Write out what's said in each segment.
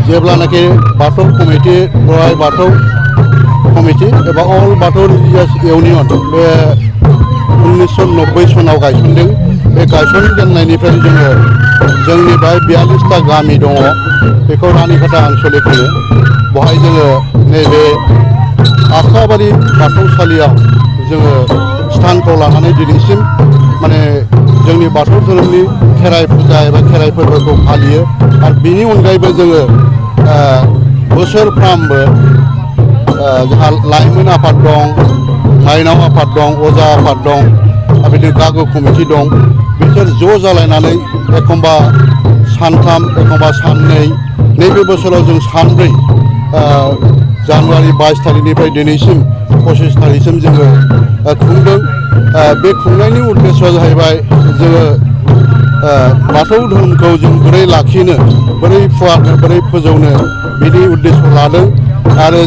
जेब्लानाखि बाथौ कमिटि बराय बाथौ कमिटि एबा अल बाथौ रिलिजियास इउनियन बे 1990 सनाव गायसनदों। बे गायसनजेननायनिफ्राय जोङो जोंनि बेहाय 42टा गामि दङ, बेखौ रानिखाता आनसलिक होनो। बेवहाय जोङो नैबे आखाबारि बाथौसालियाव जोङो स्थानखौ लानानै दिनैसिम माने जोंनि बाथौ धोरोमनि खेराइ फुजा एबा खेराइ फोरबोखौ फालियो। आरो बिनि अनगायैबो जोङो बोसोरफ्रामबो जोंहा लाइमोन आफाद दं, माइनाव आफाद दं, अजा आफाद दं, आरो बिदिनो गागो कमिटि दं। बिसोर ज' जालायनानै एखमबा सानथाम एखमबा साननै, नैबे बोसोराव जों सानब्रै जानुवारि 22 तारिखनिफ्राय दिनैसिम 25 तारिखसिम जोङो खुंदों। बे खुंनायनि उद्देश्यआ जाहैबाय जोङो बाथौ धोरोमखौ जों बोरै लाखिनो, बोरै फुवारनो, बोरै फोजौनो बिनि उद्देश्य लादों। आरो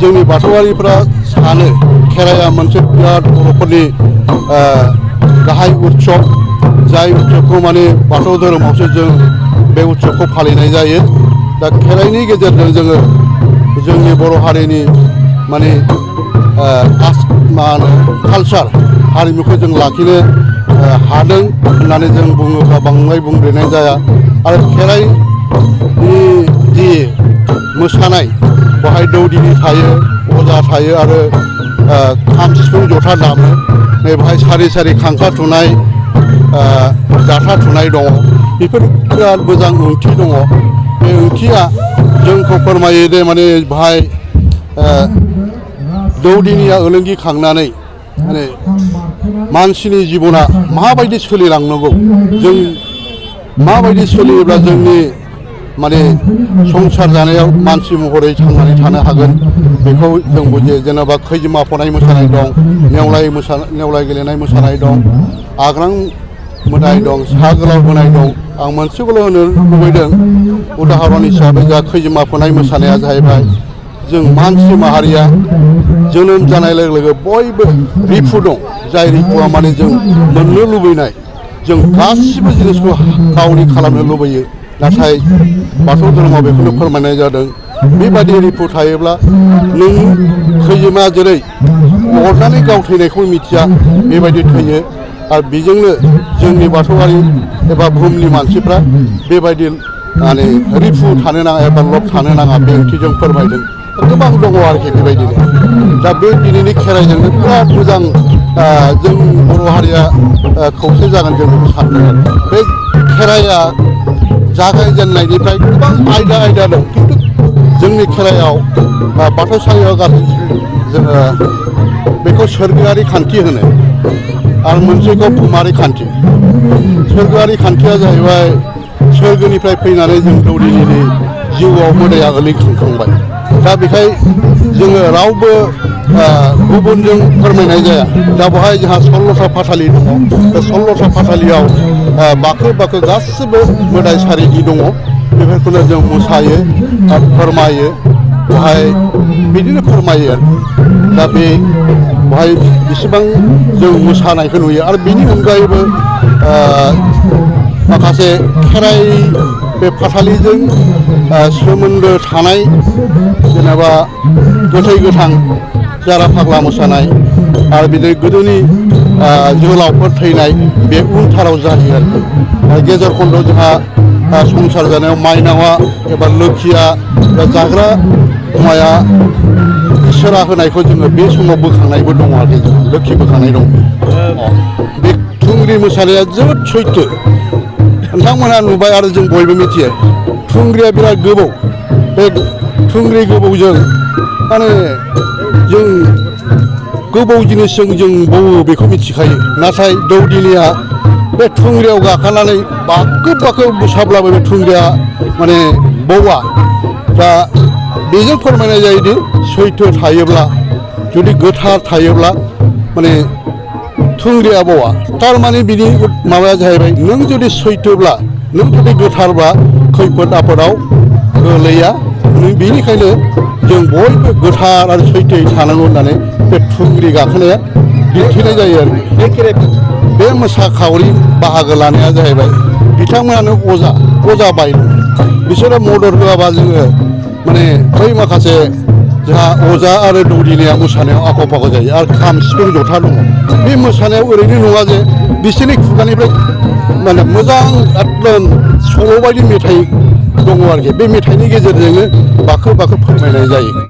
जोंनि बाथौआरिफ्रा सानो खेराइया मोनसे बिराद बर'फोरनि गाहाय उत्सब, जाय उत्सबखौ माने बाथौ धोरोमावसो जों बे उत्सबखौ फालिनाय जायो। दा खेराइनि गेजेरजों जोङो जोंनि बर' हारिनि माने कालचार हारिमुखौ जों लाखिनो हादों होननानै जों बुङोब्ला बांद्राय बुंद्रायनाय जाया। आरो खेराइनि जि मोसानाय, बेवहाय दौदिनि थायो, अजा थायो, आरो खाम सिफुं जथा दामो। नै बेवहाय सारि सारि खांखा थुनाय, जाथा थुनाय दङ। बेफोर बिराद मोजां ओंथि दङ। बे ओंथिया जोंखौ फोरमायो जे माने बेवहाय दौदिनिया ओलोंगि खांनानै माने मानसिनि जिबना माबायदि सोलिलांनांगौ, जों माबायदि सोलियोब्ला जोंनि माने संसार जानायाव मानसि महरै थांनानै थानो हागोन, बेखौ जों बुजियो। जेनेबा खैजिमा फनाय मोसानाय दं, नेवलाय गेलेनाय मोसानाय दं, आग्रां मोदाय दं, सा गोलाव बोनाय दं। आं मोनसेखौल' होनो लुबैदों उदाहरन हिसाबै, जा खैजिमा फनाय मोसानाया जाहैबाय जों मानसि माहारिया जोनोम जानाय लोगो लोगो बयबो रिफु दं, जाय रिफुआ माने जों मोननो लुबैनाय, जों गासिबो जिनिसखौ गावनि खालामनो लुबैयो। नाथाय बाथौ धोरोमाव बेखौनो फोरमायनाय जादों, बेबादि रिफु थायोब्ला नों खैजिमा जेरै अरनानै गाव थैनायखौ मिथिया बेबायदि थैयो। आरो बेजोंनो जोंनि बाथौआरि एबा बुहुमनि मानसिफ्रा बेबायदि माने रिफु थानो नाङा एबा लब थानो नाङा, बे ओंथिजों फोरमायदों। गोबां दङ आरोखि बेबायदिनो। दा बे दिनैनि खेराइजोंनो बिराद मोजां जों बर' हारिया खौसे जागोन, जों बेखौ सानदों। बे खेराइया जागायजेननायनिफ्राय गोबां आयदा दं, खिन्थु जोंनि खेराइयाव बाथौसालियाव गासै जोङो बेखौ सोरगोआरि खान्थि होनो, आरो मोनसेखौ भुमारि खान्थि। सोरगोआरि खान्थिया जाहैबाय सोरगोनिफ्राय फैनानै जों दौदिनिनि जिउआव मोदाया गोलैखांबाय। दा बेखाय जोङो रावबो गुबुनजों फोरमायनाय जाया। दा बेवहाय जोंहा 16था फाथालि दङ। बे 16था फाथालियाव बाखो बाखो गासिबो मोदाय सारिनि दङ। बेफोरखौनो जों मोसायो आरो फोरमायो, बेवहाय बिदिनो फोरमायो। दा बेवहाय बेसेबां जों मोसानायखौ नुयो। आरो बेनि अनगायैबो माखासे खेराइ बे फाथालिजों सोमोन्दो थानाय, जेनेबा गोथै गोथां जारा फाग्ला मोसानाय, आरो बिदिनो गोदोनि जोहोलावफोर थैनाय, बे उनथाराव जायो आरोखि। गेजेर खन्दआव जोंहा संसार जानायाव माइनावा एबा लोखिया एबा जाग्रा मुवाया इसोरा होनायखौ जोङो बे समाव बोखांनायबो दङ आरोखि, लोखि बोखांनाय दं। बे थुंग्रि मोसानाया जोबोद सैथो नोंथांमोनहा नुबाय आरो जों बयबो मिथियो थुंग्रिया बिराद गोबौ बे थुंग्रि गोबौजों माने जों गोबौ जिनिसजों जों बौवो बेखौ मिथिखायो नाथाय दौदिनिया बे थुंग्रियाव गाखोनानै बाखोब बाखोब मोसाब्लाबो बे थुंग्रिया माने बौवा दा बेजों फोरमायनाय जायोदि सैथो थायोब्ला जुदि गोथार थायोब्ला माने थुंग्रिया बावा थारमाने बिनि माबाया जाहैबाय नों जुदि सैथोब्ला नों जुदि गोथारब्ला खैफोद आफोदाव गोलैया बेनिखायनो जों बयबो गोथार आरो सैथोयै थानांगौ होननानै बे थुंग्रि गाखोनाया दिन्थिनाय जायो आरो बे मोसाखावरि बाहागो लानाया जाहैबाय बिथांमोनानो अजा बायद' बिसोरो मदद होआबा जोङो माने बै माखासे जोंहा अजा आरो दौदिनिया मोसानायाव आख' फाख' जायो आरो खाम सिफुं जथा दङ बे मोसानायाव ओरैनो नङा जे बिसोरनि खुगानिफ्राय माने मोजां एकदम सल' बायदि मेथाइ दङ आरोखि बे मेथाइनि गेजेरजोंनो बाखो बाखो फोरमायनाय जायो।